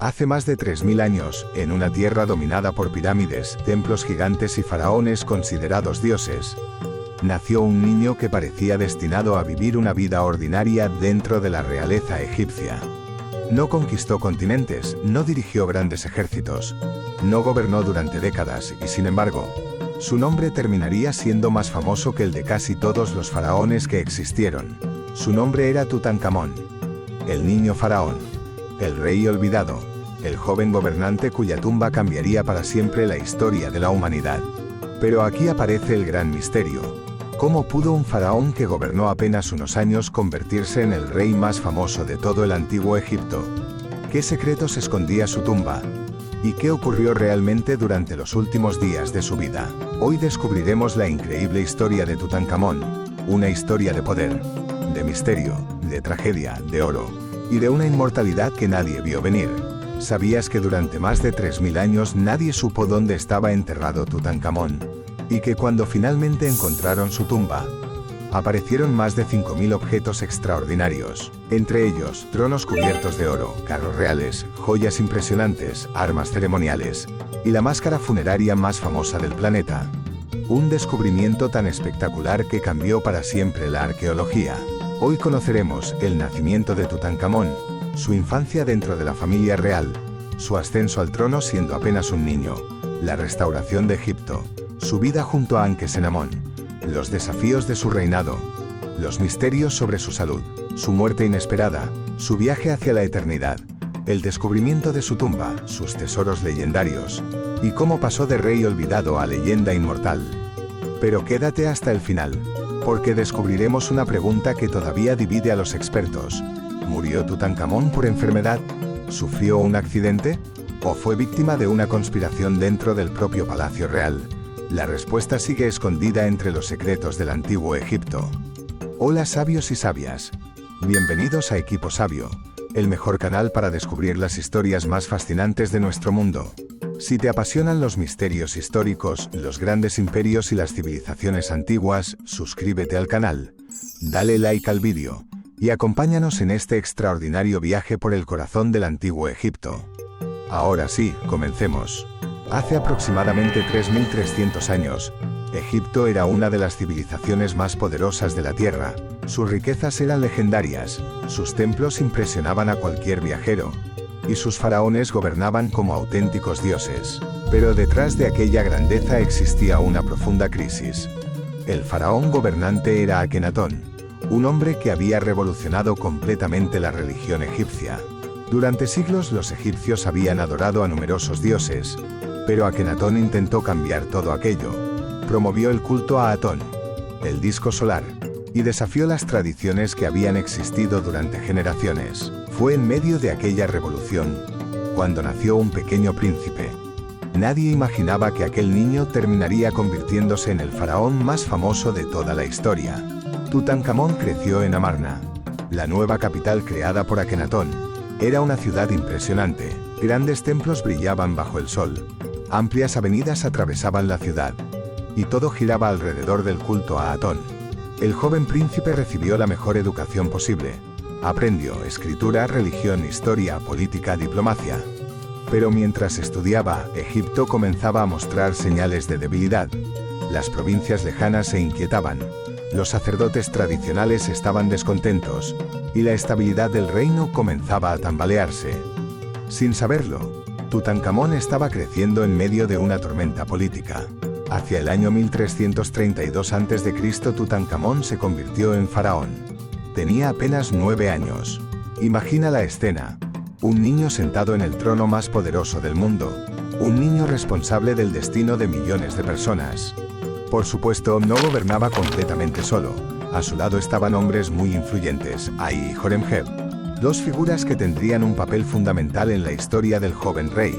Hace más de 3000 años, en una tierra dominada por pirámides, templos gigantes y faraones considerados dioses, nació un niño que parecía destinado a vivir una vida ordinaria dentro de la realeza egipcia. No conquistó continentes, no dirigió grandes ejércitos, no gobernó durante décadas y sin embargo, su nombre terminaría siendo más famoso que el de casi todos los faraones que existieron. Su nombre era Tutankamón, el niño faraón, el rey olvidado, el joven gobernante cuya tumba cambiaría para siempre la historia de la humanidad. Pero aquí aparece el gran misterio. ¿Cómo pudo un faraón que gobernó apenas unos años convertirse en el rey más famoso de todo el antiguo Egipto? ¿Qué secretos escondía su tumba? ¿Y qué ocurrió realmente durante los últimos días de su vida? Hoy descubriremos la increíble historia de Tutankamón, una historia de poder, de misterio, de tragedia, de oro, y de una inmortalidad que nadie vio venir. ¿Sabías que durante más de 3000 años nadie supo dónde estaba enterrado Tutankamón? Y que cuando finalmente encontraron su tumba, aparecieron más de 5000 objetos extraordinarios, entre ellos tronos cubiertos de oro, carros reales, joyas impresionantes, armas ceremoniales, y la máscara funeraria más famosa del planeta. Un descubrimiento tan espectacular que cambió para siempre la arqueología. Hoy conoceremos el nacimiento de Tutankamón, su infancia dentro de la familia real, su ascenso al trono siendo apenas un niño, la restauración de Egipto, su vida junto a Ankesenamón, los desafíos de su reinado, los misterios sobre su salud, su muerte inesperada, su viaje hacia la eternidad, el descubrimiento de su tumba, sus tesoros legendarios, y cómo pasó de rey olvidado a leyenda inmortal. Pero quédate hasta el final, porque descubriremos una pregunta que todavía divide a los expertos. ¿Murió Tutankamón por enfermedad? ¿Sufrió un accidente? ¿O fue víctima de una conspiración dentro del propio Palacio Real? La respuesta sigue escondida entre los secretos del antiguo Egipto. Hola sabios y sabias. Bienvenidos a Equipo Sabio, el mejor canal para descubrir las historias más fascinantes de nuestro mundo. Si te apasionan los misterios históricos, los grandes imperios y las civilizaciones antiguas, suscríbete al canal, dale like al vídeo, y acompáñanos en este extraordinario viaje por el corazón del antiguo Egipto. Ahora sí, comencemos. Hace aproximadamente 3300 años, Egipto era una de las civilizaciones más poderosas de la Tierra. Sus riquezas eran legendarias, sus templos impresionaban a cualquier viajero, y sus faraones gobernaban como auténticos dioses. Pero detrás de aquella grandeza existía una profunda crisis. El faraón gobernante era Akenatón, un hombre que había revolucionado completamente la religión egipcia. Durante siglos los egipcios habían adorado a numerosos dioses, pero Akenatón intentó cambiar todo aquello. Promovió el culto a Atón, el disco solar, y desafió las tradiciones que habían existido durante generaciones. Fue en medio de aquella revolución cuando nació un pequeño príncipe. Nadie imaginaba que aquel niño terminaría convirtiéndose en el faraón más famoso de toda la historia. Tutankamón creció en Amarna, la nueva capital creada por Akenatón. Era una ciudad impresionante. Grandes templos brillaban bajo el sol. Amplias avenidas atravesaban la ciudad. Y todo giraba alrededor del culto a Atón. El joven príncipe recibió la mejor educación posible. Aprendió escritura, religión, historia, política, diplomacia. Pero mientras estudiaba, Egipto comenzaba a mostrar señales de debilidad. Las provincias lejanas se inquietaban. Los sacerdotes tradicionales estaban descontentos, y la estabilidad del reino comenzaba a tambalearse. Sin saberlo, Tutankamón estaba creciendo en medio de una tormenta política. Hacia el año 1332 a.C., Tutankamón se convirtió en faraón. Tenía apenas 9 años. Imagina la escena. Un niño sentado en el trono más poderoso del mundo. Un niño responsable del destino de millones de personas. Por supuesto, no gobernaba completamente solo. A su lado estaban hombres muy influyentes, Ai y Horemheb, dos figuras que tendrían un papel fundamental en la historia del joven rey.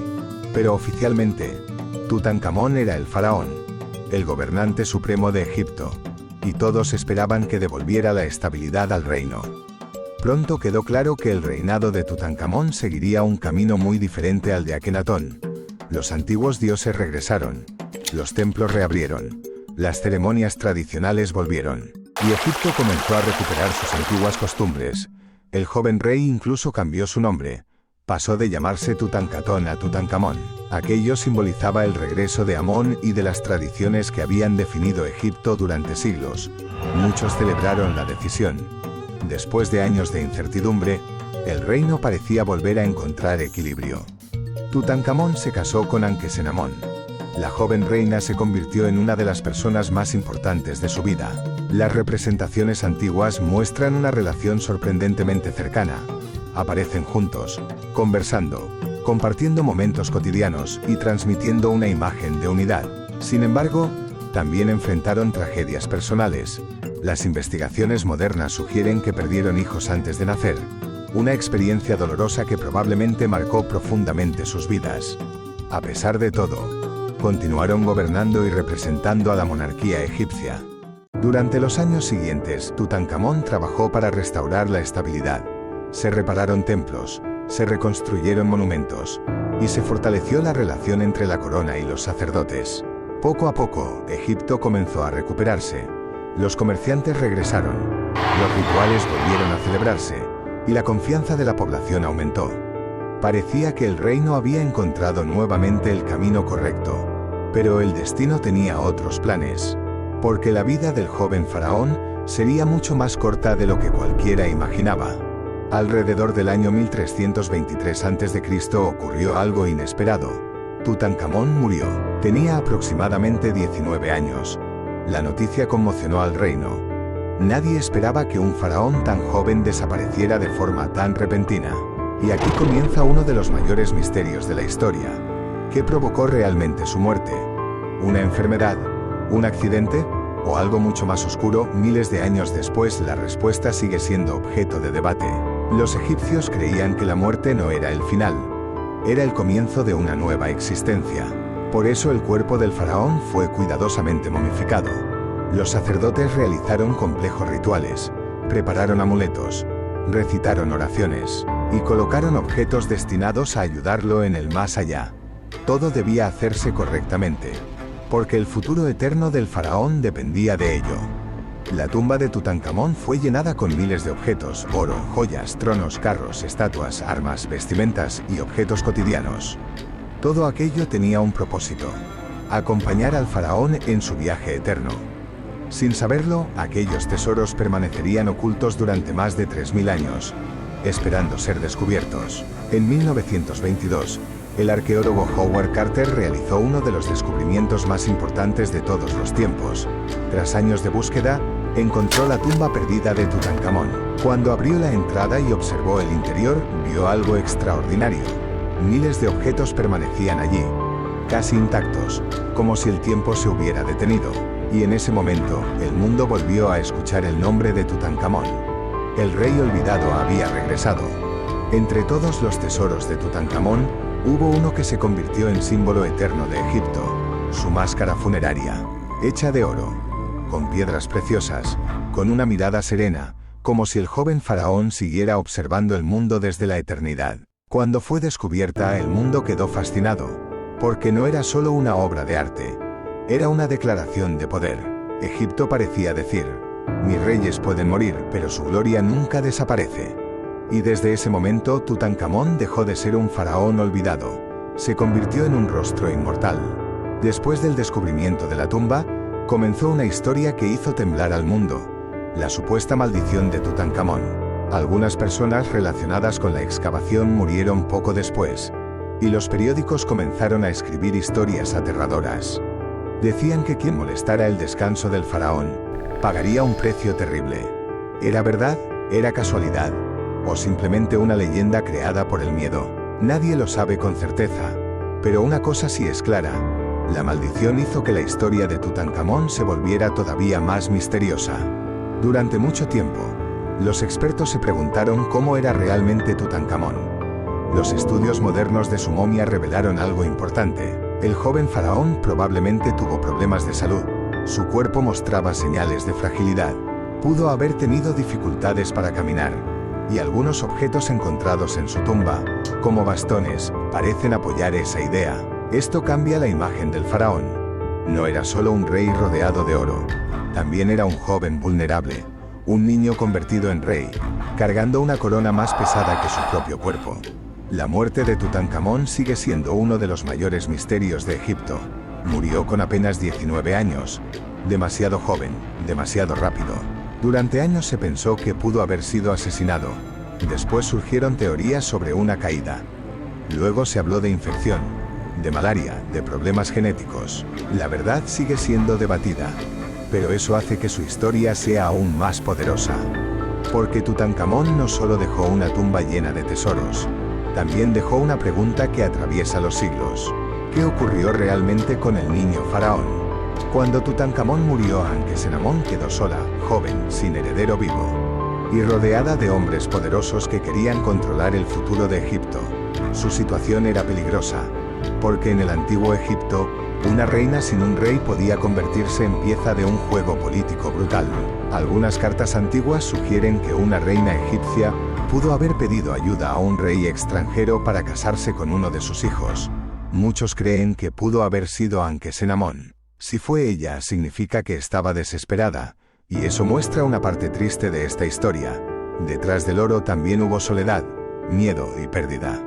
Pero oficialmente, Tutankamón era el faraón, el gobernante supremo de Egipto, y todos esperaban que devolviera la estabilidad al reino. Pronto quedó claro que el reinado de Tutankamón seguiría un camino muy diferente al de Akenatón. Los antiguos dioses regresaron, los templos reabrieron, las ceremonias tradicionales volvieron, y Egipto comenzó a recuperar sus antiguas costumbres. El joven rey incluso cambió su nombre. Pasó de llamarse Tutankamón a Tutankamón. Aquello simbolizaba el regreso de Amón y de las tradiciones que habían definido Egipto durante siglos. Muchos celebraron la decisión. Después de años de incertidumbre, el reino parecía volver a encontrar equilibrio. Tutankamón se casó con Ankesenamón. La joven reina se convirtió en una de las personas más importantes de su vida. Las representaciones antiguas muestran una relación sorprendentemente cercana. Aparecen juntos, conversando, compartiendo momentos cotidianos y transmitiendo una imagen de unidad. Sin embargo, también enfrentaron tragedias personales. Las investigaciones modernas sugieren que perdieron hijos antes de nacer, una experiencia dolorosa que probablemente marcó profundamente sus vidas. A pesar de todo, continuaron gobernando y representando a la monarquía egipcia. Durante los años siguientes, Tutankamón trabajó para restaurar la estabilidad. Se repararon templos, se reconstruyeron monumentos, y se fortaleció la relación entre la corona y los sacerdotes. Poco a poco, Egipto comenzó a recuperarse. Los comerciantes regresaron, los rituales volvieron a celebrarse, y la confianza de la población aumentó. Parecía que el reino había encontrado nuevamente el camino correcto, pero el destino tenía otros planes, porque la vida del joven faraón sería mucho más corta de lo que cualquiera imaginaba. Alrededor del año 1323 a.C. ocurrió algo inesperado. Tutankamón murió. Tenía aproximadamente 19 años. La noticia conmocionó al reino. Nadie esperaba que un faraón tan joven desapareciera de forma tan repentina. Y aquí comienza uno de los mayores misterios de la historia. ¿Qué provocó realmente su muerte? ¿Una enfermedad? ¿Un accidente? ¿O algo mucho más oscuro? Miles de años después, la respuesta sigue siendo objeto de debate. Los egipcios creían que la muerte no era el final, era el comienzo de una nueva existencia. Por eso el cuerpo del faraón fue cuidadosamente momificado. Los sacerdotes realizaron complejos rituales, prepararon amuletos, recitaron oraciones, y colocaron objetos destinados a ayudarlo en el más allá. Todo debía hacerse correctamente, porque el futuro eterno del faraón dependía de ello. La tumba de Tutankamón fue llenada con miles de objetos: oro, joyas, tronos, carros, estatuas, armas, vestimentas y objetos cotidianos. Todo aquello tenía un propósito: acompañar al faraón en su viaje eterno. Sin saberlo, aquellos tesoros permanecerían ocultos durante más de 3000 años, esperando ser descubiertos. En 1922, el arqueólogo Howard Carter realizó uno de los descubrimientos más importantes de todos los tiempos. Tras años de búsqueda, encontró la tumba perdida de Tutankamón. Cuando abrió la entrada y observó el interior, vio algo extraordinario. Miles de objetos permanecían allí, casi intactos, como si el tiempo se hubiera detenido. Y en ese momento, el mundo volvió a escuchar el nombre de Tutankamón. El rey olvidado había regresado. Entre todos los tesoros de Tutankamón, hubo uno que se convirtió en símbolo eterno de Egipto: su máscara funeraria, hecha de oro, con piedras preciosas, con una mirada serena, como si el joven faraón siguiera observando el mundo desde la eternidad. Cuando fue descubierta, el mundo quedó fascinado, porque no era solo una obra de arte, era una declaración de poder. Egipto parecía decir: mis reyes pueden morir, pero su gloria nunca desaparece. Y desde ese momento, Tutankamón dejó de ser un faraón olvidado, se convirtió en un rostro inmortal. Después del descubrimiento de la tumba, comenzó una historia que hizo temblar al mundo: la supuesta maldición de Tutankamón. Algunas personas relacionadas con la excavación murieron poco después, y los periódicos comenzaron a escribir historias aterradoras. Decían que quien molestara el descanso del faraón pagaría un precio terrible. ¿Era verdad? ¿Era casualidad? ¿O simplemente una leyenda creada por el miedo? Nadie lo sabe con certeza, pero una cosa sí es clara: la maldición hizo que la historia de Tutankamón se volviera todavía más misteriosa. Durante mucho tiempo, los expertos se preguntaron cómo era realmente Tutankamón. Los estudios modernos de su momia revelaron algo importante: el joven faraón probablemente tuvo problemas de salud. Su cuerpo mostraba señales de fragilidad. Pudo haber tenido dificultades para caminar. Y algunos objetos encontrados en su tumba, como bastones, parecen apoyar esa idea. Esto cambia la imagen del faraón. No era solo un rey rodeado de oro. También era un joven vulnerable, un niño convertido en rey, cargando una corona más pesada que su propio cuerpo. La muerte de Tutankamón sigue siendo uno de los mayores misterios de Egipto. Murió con apenas 19 años. Demasiado joven, demasiado rápido. Durante años se pensó que pudo haber sido asesinado. Después surgieron teorías sobre una caída. Luego se habló de infección, de malaria, de problemas genéticos. La verdad sigue siendo debatida. Pero eso hace que su historia sea aún más poderosa. Porque Tutankamón no solo dejó una tumba llena de tesoros, también dejó una pregunta que atraviesa los siglos. ¿Qué ocurrió realmente con el niño faraón? Cuando Tutankamón murió, Ankesenamón quedó sola, joven, sin heredero vivo, y rodeada de hombres poderosos que querían controlar el futuro de Egipto. Su situación era peligrosa, porque en el antiguo Egipto, una reina sin un rey podía convertirse en pieza de un juego político brutal. Algunas cartas antiguas sugieren que una reina egipcia pudo haber pedido ayuda a un rey extranjero para casarse con uno de sus hijos. Muchos creen que pudo haber sido Ankesenamón. Si fue ella, significa que estaba desesperada, y eso muestra una parte triste de esta historia. Detrás del oro también hubo soledad, miedo y pérdida.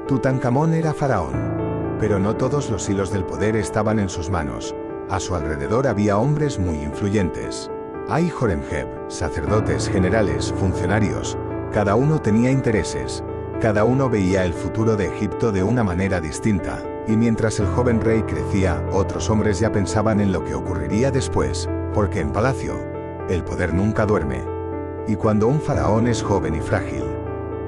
Tutankamón era faraón, pero no todos los hilos del poder estaban en sus manos. A su alrededor había hombres muy influyentes. Hay Horemheb, sacerdotes, generales, funcionarios. Cada uno tenía intereses. Cada uno veía el futuro de Egipto de una manera distinta. Y mientras el joven rey crecía, otros hombres ya pensaban en lo que ocurriría después, porque en palacio, el poder nunca duerme. Y cuando un faraón es joven y frágil,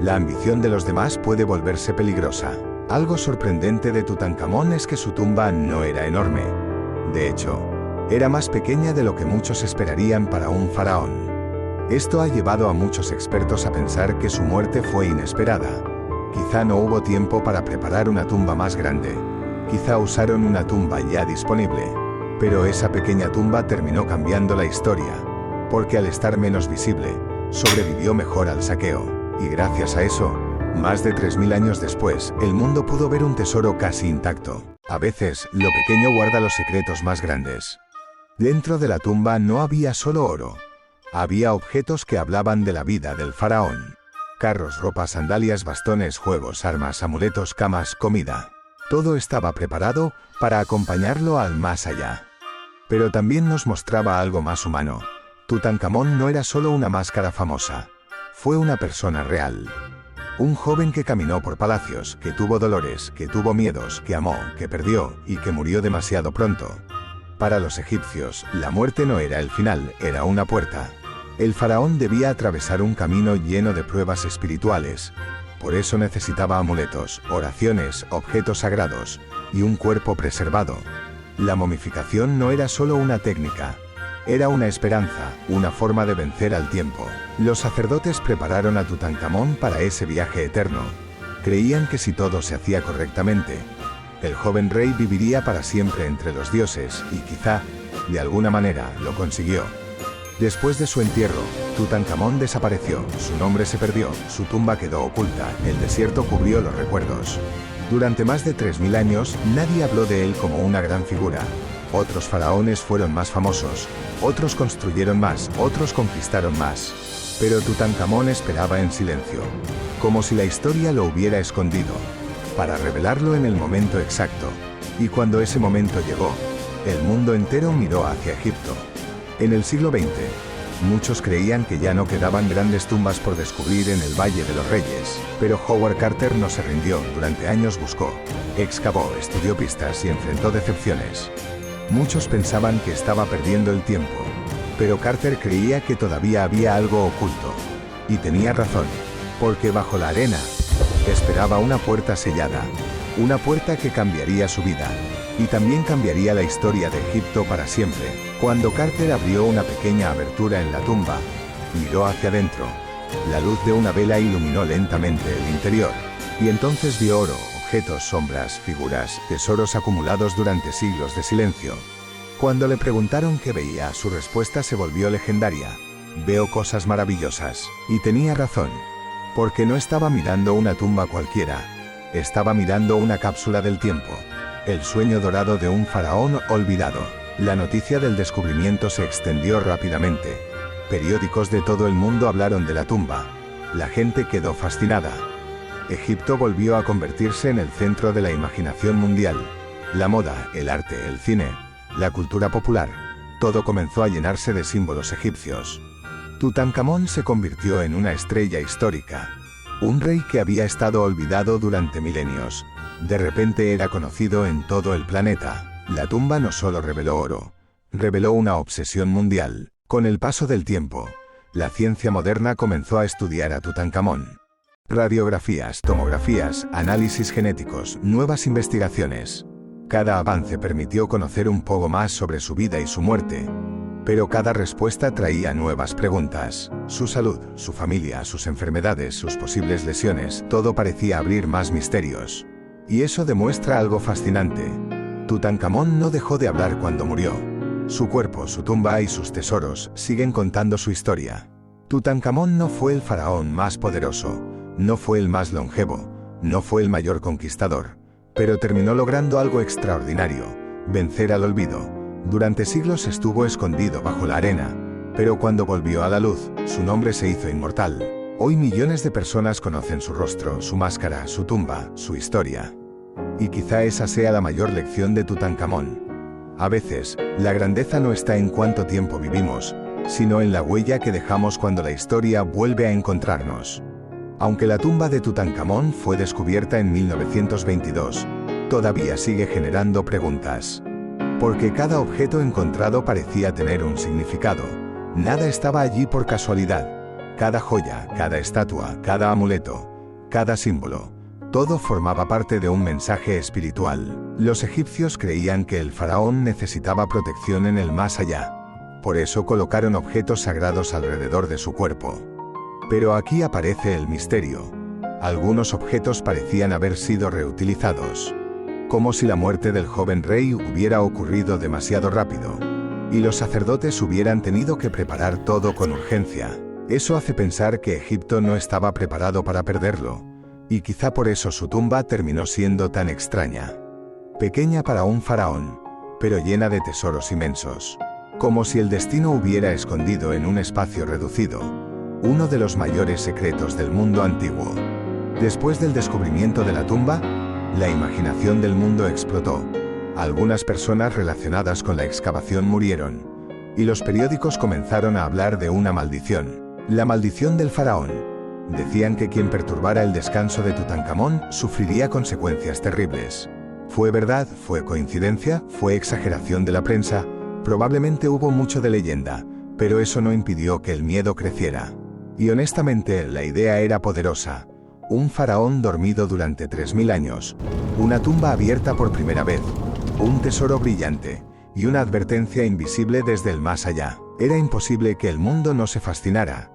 la ambición de los demás puede volverse peligrosa. Algo sorprendente de Tutankamón es que su tumba no era enorme. De hecho, era más pequeña de lo que muchos esperarían para un faraón. Esto ha llevado a muchos expertos a pensar que su muerte fue inesperada. Quizá no hubo tiempo para preparar una tumba más grande. Quizá usaron una tumba ya disponible. Pero esa pequeña tumba terminó cambiando la historia, porque al estar menos visible, sobrevivió mejor al saqueo. Y gracias a eso, más de 3000 años después, el mundo pudo ver un tesoro casi intacto. A veces, lo pequeño guarda los secretos más grandes. Dentro de la tumba no había solo oro. Había objetos que hablaban de la vida del faraón. Carros, ropas, sandalias, bastones, juegos, armas, amuletos, camas, comida. Todo estaba preparado para acompañarlo al más allá. Pero también nos mostraba algo más humano. Tutankamón no era solo una máscara famosa. Fue una persona real. Un joven que caminó por palacios, que tuvo dolores, que tuvo miedos, que amó, que perdió y que murió demasiado pronto. Para los egipcios, la muerte no era el final, era una puerta. El faraón debía atravesar un camino lleno de pruebas espirituales. Por eso necesitaba amuletos, oraciones, objetos sagrados y un cuerpo preservado. La momificación no era solo una técnica. Era una esperanza, una forma de vencer al tiempo. Los sacerdotes prepararon a Tutankamón para ese viaje eterno. Creían que si todo se hacía correctamente, el joven rey viviría para siempre entre los dioses y quizá, de alguna manera, lo consiguió. Después de su entierro, Tutankamón desapareció, su nombre se perdió, su tumba quedó oculta, el desierto cubrió los recuerdos. Durante más de 3000 años, nadie habló de él como una gran figura. Otros faraones fueron más famosos, otros construyeron más, otros conquistaron más. Pero Tutankamón esperaba en silencio, como si la historia lo hubiera escondido, para revelarlo en el momento exacto. Y cuando ese momento llegó, el mundo entero miró hacia Egipto. En el siglo XX, muchos creían que ya no quedaban grandes tumbas por descubrir en el Valle de los Reyes, pero Howard Carter no se rindió, durante años buscó, excavó, estudió pistas y enfrentó decepciones. Muchos pensaban que estaba perdiendo el tiempo, pero Carter creía que todavía había algo oculto. Y tenía razón, porque bajo la arena, esperaba una puerta sellada, una puerta que cambiaría su vida, y también cambiaría la historia de Egipto para siempre. Cuando Carter abrió una pequeña abertura en la tumba, miró hacia adentro. La luz de una vela iluminó lentamente el interior, y entonces vio oro, objetos, sombras, figuras, tesoros acumulados durante siglos de silencio. Cuando le preguntaron qué veía, su respuesta se volvió legendaria. Veo cosas maravillosas. Y tenía razón, porque no estaba mirando una tumba cualquiera, estaba mirando una cápsula del tiempo. El sueño dorado de un faraón olvidado. La noticia del descubrimiento se extendió rápidamente. Periódicos de todo el mundo hablaron de la tumba. La gente quedó fascinada. Egipto volvió a convertirse en el centro de la imaginación mundial. La moda, el arte, el cine, la cultura popular, todo comenzó a llenarse de símbolos egipcios. Tutankamón se convirtió en una estrella histórica. Un rey que había estado olvidado durante milenios. De repente era conocido en todo el planeta. La tumba no solo reveló oro, reveló una obsesión mundial. Con el paso del tiempo, la ciencia moderna comenzó a estudiar a Tutankamón. Radiografías, tomografías, análisis genéticos, nuevas investigaciones. Cada avance permitió conocer un poco más sobre su vida y su muerte. Pero cada respuesta traía nuevas preguntas. Su salud, su familia, sus enfermedades, sus posibles lesiones, todo parecía abrir más misterios. Y eso demuestra algo fascinante. Tutankamón no dejó de hablar cuando murió. Su cuerpo, su tumba y sus tesoros siguen contando su historia. Tutankamón no fue el faraón más poderoso, no fue el más longevo, no fue el mayor conquistador, pero terminó logrando algo extraordinario: vencer al olvido. Durante siglos estuvo escondido bajo la arena, pero cuando volvió a la luz, su nombre se hizo inmortal. Hoy millones de personas conocen su rostro, su máscara, su tumba, su historia. Y quizá esa sea la mayor lección de Tutankamón. A veces, la grandeza no está en cuánto tiempo vivimos, sino en la huella que dejamos cuando la historia vuelve a encontrarnos. Aunque la tumba de Tutankamón fue descubierta en 1922, todavía sigue generando preguntas. Porque cada objeto encontrado parecía tener un significado. Nada estaba allí por casualidad. Cada joya, cada estatua, cada amuleto, cada símbolo, todo formaba parte de un mensaje espiritual. Los egipcios creían que el faraón necesitaba protección en el más allá. Por eso colocaron objetos sagrados alrededor de su cuerpo. Pero aquí aparece el misterio. Algunos objetos parecían haber sido reutilizados. Como si la muerte del joven rey hubiera ocurrido demasiado rápido. Y los sacerdotes hubieran tenido que preparar todo con urgencia. Eso hace pensar que Egipto no estaba preparado para perderlo. Y quizá por eso su tumba terminó siendo tan extraña. Pequeña para un faraón, pero llena de tesoros inmensos. Como si el destino hubiera escondido en un espacio reducido uno de los mayores secretos del mundo antiguo. Después del descubrimiento de la tumba, la imaginación del mundo explotó. Algunas personas relacionadas con la excavación murieron, y los periódicos comenzaron a hablar de una maldición. La maldición del faraón. Decían que quien perturbara el descanso de Tutankamón sufriría consecuencias terribles. ¿Fue verdad? ¿Fue coincidencia? ¿Fue exageración de la prensa? Probablemente hubo mucho de leyenda, pero eso no impidió que el miedo creciera. Y honestamente, la idea era poderosa. Un faraón dormido durante 3000 años, una tumba abierta por primera vez, un tesoro brillante, y una advertencia invisible desde el más allá. Era imposible que el mundo no se fascinara.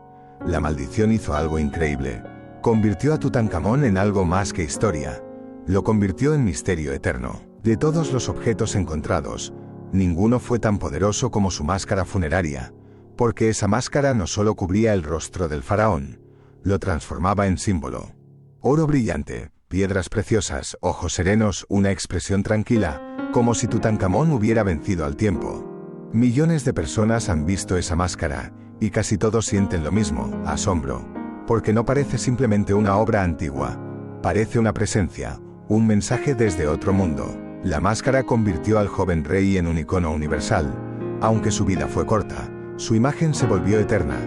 La maldición hizo algo increíble. Convirtió a Tutankamón en algo más que historia. Lo convirtió en misterio eterno. De todos los objetos encontrados, ninguno fue tan poderoso como su máscara funeraria, porque esa máscara no solo cubría el rostro del faraón, lo transformaba en símbolo. Oro brillante, piedras preciosas, ojos serenos, una expresión tranquila, como si Tutankamón hubiera vencido al tiempo. Millones de personas han visto esa máscara, y casi todos sienten lo mismo, asombro, porque no parece simplemente una obra antigua, parece una presencia, un mensaje desde otro mundo. La máscara convirtió al joven rey en un icono universal. Aunque su vida fue corta, su imagen se volvió eterna,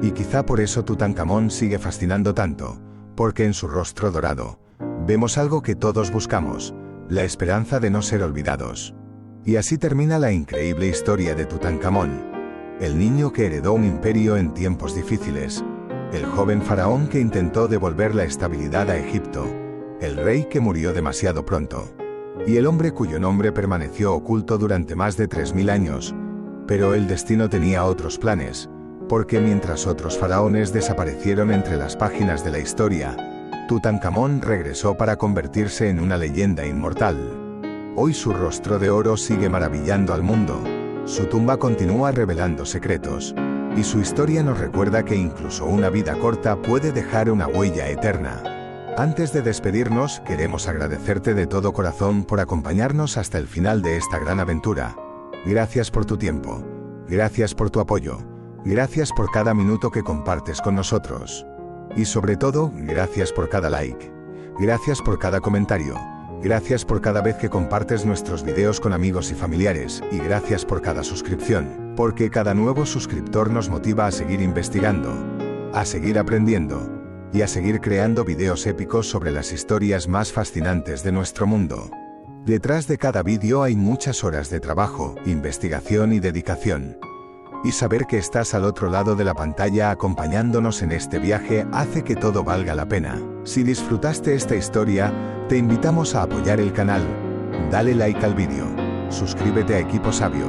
y quizá por eso Tutankamón sigue fascinando tanto, porque en su rostro dorado vemos algo que todos buscamos, la esperanza de no ser olvidados. Y así termina la increíble historia de Tutankamón, el niño que heredó un imperio en tiempos difíciles, el joven faraón que intentó devolver la estabilidad a Egipto, el rey que murió demasiado pronto, y el hombre cuyo nombre permaneció oculto durante más de 3000 años, pero el destino tenía otros planes, porque mientras otros faraones desaparecieron entre las páginas de la historia, Tutankamón regresó para convertirse en una leyenda inmortal. Hoy su rostro de oro sigue maravillando al mundo, su tumba continúa revelando secretos, y su historia nos recuerda que incluso una vida corta puede dejar una huella eterna. Antes de despedirnos, queremos agradecerte de todo corazón por acompañarnos hasta el final de esta gran aventura. Gracias por tu tiempo, gracias por tu apoyo, gracias por cada minuto que compartes con nosotros. Y sobre todo, gracias por cada like. Gracias por cada comentario. Gracias por cada vez que compartes nuestros videos con amigos y familiares, y gracias por cada suscripción, porque cada nuevo suscriptor nos motiva a seguir investigando, a seguir aprendiendo, y a seguir creando videos épicos sobre las historias más fascinantes de nuestro mundo. Detrás de cada vídeo hay muchas horas de trabajo, investigación y dedicación. Y saber que estás al otro lado de la pantalla acompañándonos en este viaje hace que todo valga la pena. Si disfrutaste esta historia, te invitamos a apoyar el canal. Dale like al vídeo. Suscríbete a Equipo Sabio.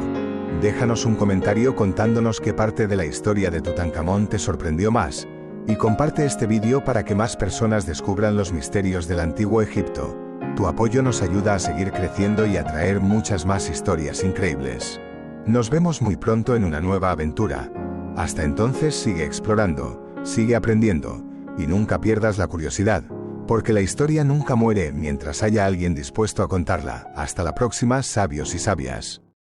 Déjanos un comentario contándonos qué parte de la historia de Tutankamón te sorprendió más. Y comparte este vídeo para que más personas descubran los misterios del antiguo Egipto. Tu apoyo nos ayuda a seguir creciendo y a traer muchas más historias increíbles. Nos vemos muy pronto en una nueva aventura. Hasta entonces sigue explorando, sigue aprendiendo, y nunca pierdas la curiosidad, porque la historia nunca muere mientras haya alguien dispuesto a contarla. Hasta la próxima, sabios y sabias.